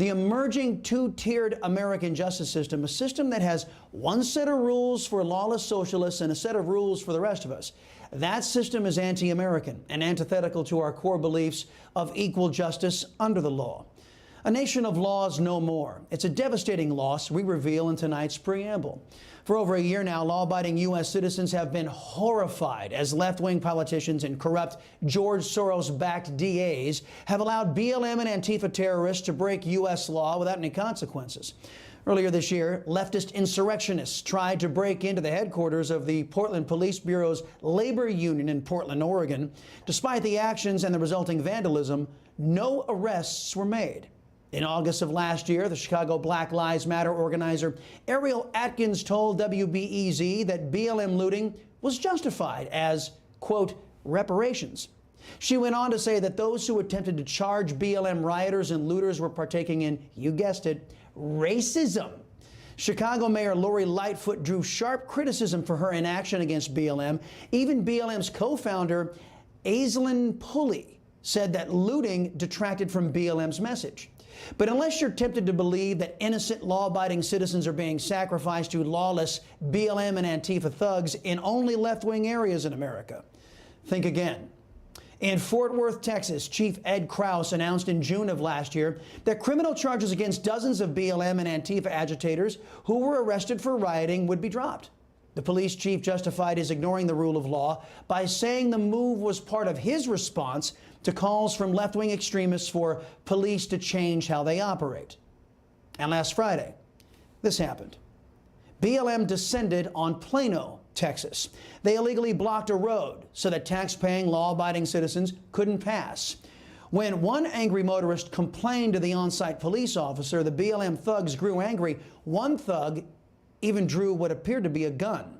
The emerging two-tiered American justice system, a system that has one set of rules for lawless socialists and a set of rules for the rest of us. That system is anti-American and antithetical to our core beliefs of equal justice under the law. A nation of laws no more. It's a devastating loss we reveal in tonight's preamble. For over a year now, law-abiding U.S. citizens have been horrified as left-wing politicians and corrupt George Soros-backed DAs have allowed BLM and Antifa terrorists to break U.S. law without any consequences. Earlier this year, leftist insurrectionists tried to break into the headquarters of the Portland Police Bureau's labor union in Portland, Oregon. Despite the actions and the resulting vandalism, no arrests were made. In August of last year, the Chicago Black Lives Matter organizer Ariel Atkins told WBEZ that BLM looting was justified as, quote, reparations. She went on to say that those who attempted to charge BLM rioters and looters were partaking in, you guessed it, racism. Chicago Mayor Lori Lightfoot drew sharp criticism for her inaction against BLM. Even BLM's co-founder, Aislinn Pulley, said that looting detracted from BLM's message. But unless you're tempted to believe that innocent, law-abiding citizens are being sacrificed to lawless BLM and Antifa thugs in only left-wing areas in America, think again. In Fort Worth, Texas, Chief Ed Krause announced in June of last year that criminal charges against dozens of BLM and Antifa agitators who were arrested for rioting would be dropped. The police chief justified his ignoring the rule of law by saying the move was part of his response to calls from left-wing extremists for police to change how they operate. And last Friday, this happened. BLM descended on Plano, Texas. They illegally blocked a road so that tax-paying, law-abiding citizens couldn't pass. When one angry motorist complained to the on-site police officer, the BLM thugs grew angry. One thug even drew what appeared to be a gun.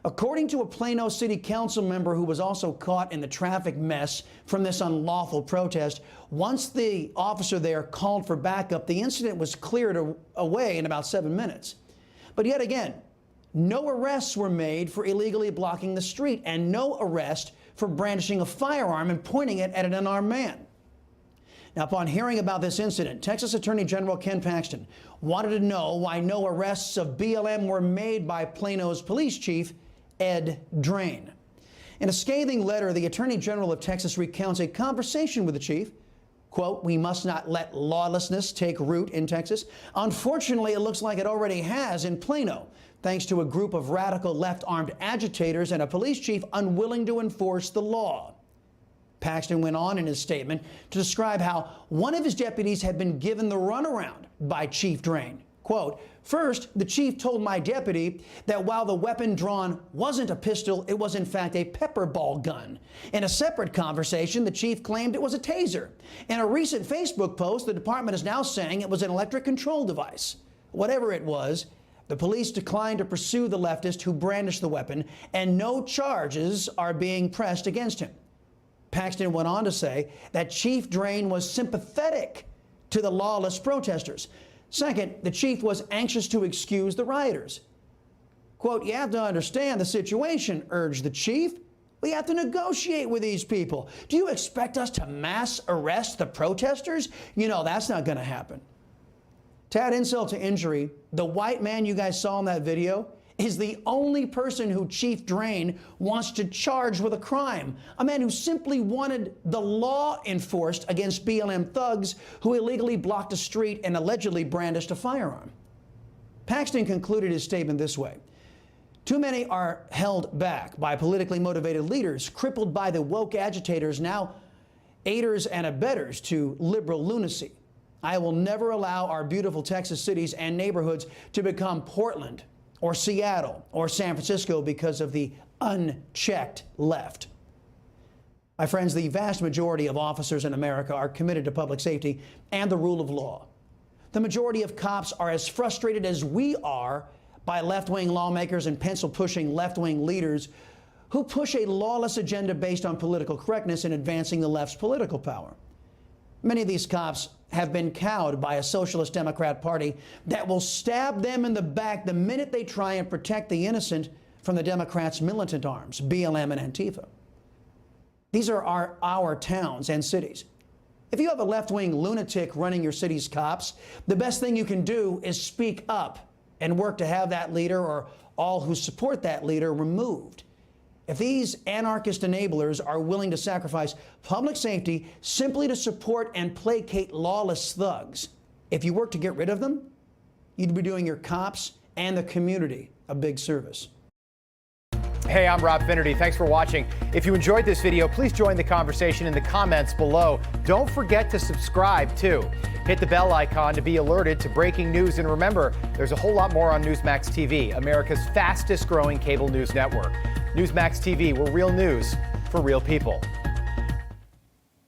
According to a Plano City Council member who was also caught in the traffic mess from this unlawful protest, once the officer there called for backup, the incident was cleared away in about 7 minutes. But yet again, no arrests were made for illegally blocking the street and no arrest for brandishing a firearm and pointing it at an unarmed man. Now, upon hearing about this incident, Texas Attorney General Ken Paxton wanted to know why no arrests of BLM were made by Plano's police chief, Ed Drain. In a scathing letter, the Attorney General of Texas recounts a conversation with the chief. Quote, we must not let lawlessness take root in Texas. Unfortunately, it looks like it already has in Plano, thanks to a group of radical left-armed agitators and a police chief unwilling to enforce the law. Paxton went on in his statement to describe how one of his deputies had been given the runaround by Chief Drain. Quote, first, the chief told my deputy that while the weapon drawn wasn't a pistol, it was in fact a pepper ball gun. In a separate conversation, the chief claimed it was a taser. In a recent Facebook post, the department is now saying it was an electric control device. Whatever it was, the police declined to pursue the leftist who brandished the weapon, and no charges are being pressed against him. Paxton went on to say that Chief Drain was sympathetic to the lawless protesters. Second, the chief was anxious to excuse the rioters. Quote, you have to understand the situation, urged the chief. We have to negotiate with these people. Do you expect us to mass arrest the protesters? You know, that's not going to happen. To add insult to injury, the white man you guys saw in that video is the only person who Chief Drain wants to charge with a crime, a man who simply wanted the law enforced against BLM thugs who illegally blocked a street and allegedly brandished a firearm. Paxton concluded his statement this way. Too many are held back by politically motivated leaders, crippled by the woke agitators, now aiders and abettors to liberal lunacy. I will never allow our beautiful Texas cities and neighborhoods to become Portland or Seattle or San Francisco because of the unchecked left. My friends, the vast majority of officers in America are committed to public safety and the rule of law. The majority of cops are as frustrated as we are by left-wing lawmakers and pencil-pushing left-wing leaders who push a lawless agenda based on political correctness in advancing the left's political power. Many of these cops have been cowed by a socialist Democrat Party that will stab them in the back the minute they try and protect the innocent from the Democrats' militant arms, BLM and Antifa. These are our towns and cities. If you have a left-wing lunatic running your city's cops, the best thing you can do is speak up and work to have that leader or all who support that leader removed. If these anarchist enablers are willing to sacrifice public safety simply to support and placate lawless thugs, if you work to get rid of them, you'd be doing your cops and the community a big service. Hey, I'm Rob Finnerty. Thanks for watching. If you enjoyed this video, please join the conversation in the comments below. Don't forget to subscribe, too. Hit the bell icon to be alerted to breaking news. And remember, there's a whole lot more on Newsmax TV, America's fastest growing cable news network. Newsmax TV, we're real news for real people.